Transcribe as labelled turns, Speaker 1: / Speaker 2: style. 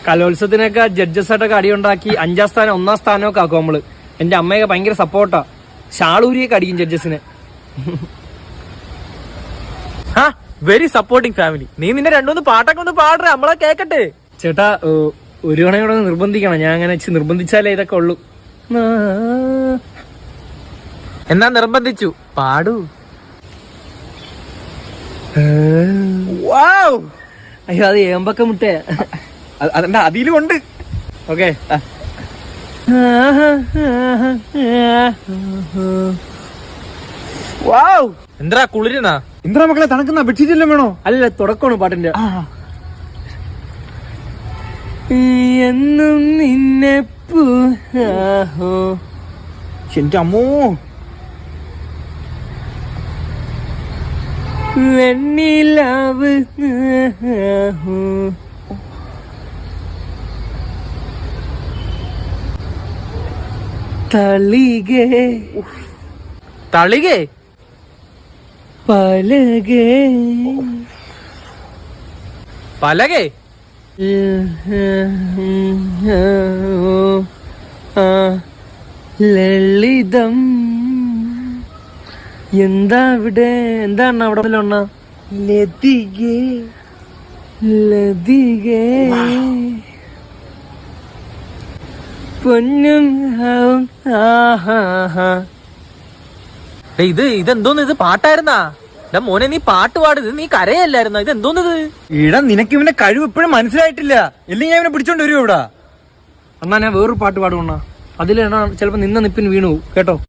Speaker 1: കലോത്സവത്തിനൊക്കെ judges ആയിട്ടൊക്കെ അടിയുണ്ടാക്കി 5ാം സ്ഥാനം 1ാം സ്ഥാനമൊക്കെ ആക്കും നമ്മള്. എന്റെ അമ്മയൊക്കെ ഭയങ്കര സപ്പോർട്ടാ. ഷാളൂരിയൊക്കെ അടിക്കും ജഡ്ജസിന്.
Speaker 2: Very supporting family. നീ നിന്റെ 2-3 പാട്ടൊക്കെ ഒന്ന് പാടേ, നമ്മളെ കേക്കട്ടെ.
Speaker 1: ചേട്ടാ ഒരു കണയോടെ നിർബന്ധിക്കണം. ഞാൻ അങ്ങനെ നിർബന്ധിച്ചാലേ ഇതൊക്കെ ഉള്ളൂ.
Speaker 2: എന്നാ നിർബന്ധിച്ചു പാടൂ.
Speaker 1: അയ്യോ അത് ഏമ്പക്ക മുട്ടയാ.
Speaker 2: അതെന്താ അതിലും ഉണ്ട്.
Speaker 1: ഓക്കെ
Speaker 2: എന്താ കുളിരുന്നാ?
Speaker 3: എന്താ മക്കളെ തണുക്കുന്ന ബെഡ്ഷീറ്റ് എല്ലാം വേണോ?
Speaker 1: അല്ല തുടക്കമാണ് പാട്ടിന്റെ. എന്നും നിന്നെ
Speaker 3: എന്റെ അമ്മോ
Speaker 1: വെണ്ണിലാവ് തളികേ
Speaker 2: തളികേ
Speaker 1: പലകേ
Speaker 2: പലകേ
Speaker 1: ലളിതം. എന്താ ഇവിടെ? എന്താണ് അവിടെ ലതികേ ലതികേ പൊന്നും
Speaker 2: ഇതെന്തോന്ന്? ഇത് പാട്ടായിരുന്നാ? മോനെ നീ പാട്ട് പാടുന്നത്, നീ കരയല്ലായിരുന്ന? ഇത് എന്തോന്നത്?
Speaker 3: ഈടാ നിനക്ക് ഇവന്റെ കഴിവ് ഇപ്പോഴും മനസ്സിലായിട്ടില്ല. ഇല്ലെങ്കിൽ ഞാൻ ഇവനെ പിടിച്ചോണ്ട് വരുമോ ഇവിടെ?
Speaker 1: എന്നാ ഞാൻ വേറൊരു പാട്ട് പാടുകൊണ്ടാ. അതിലാണ് ചിലപ്പോ നിന്ന നിപ്പിന് വീണു കേട്ടോ.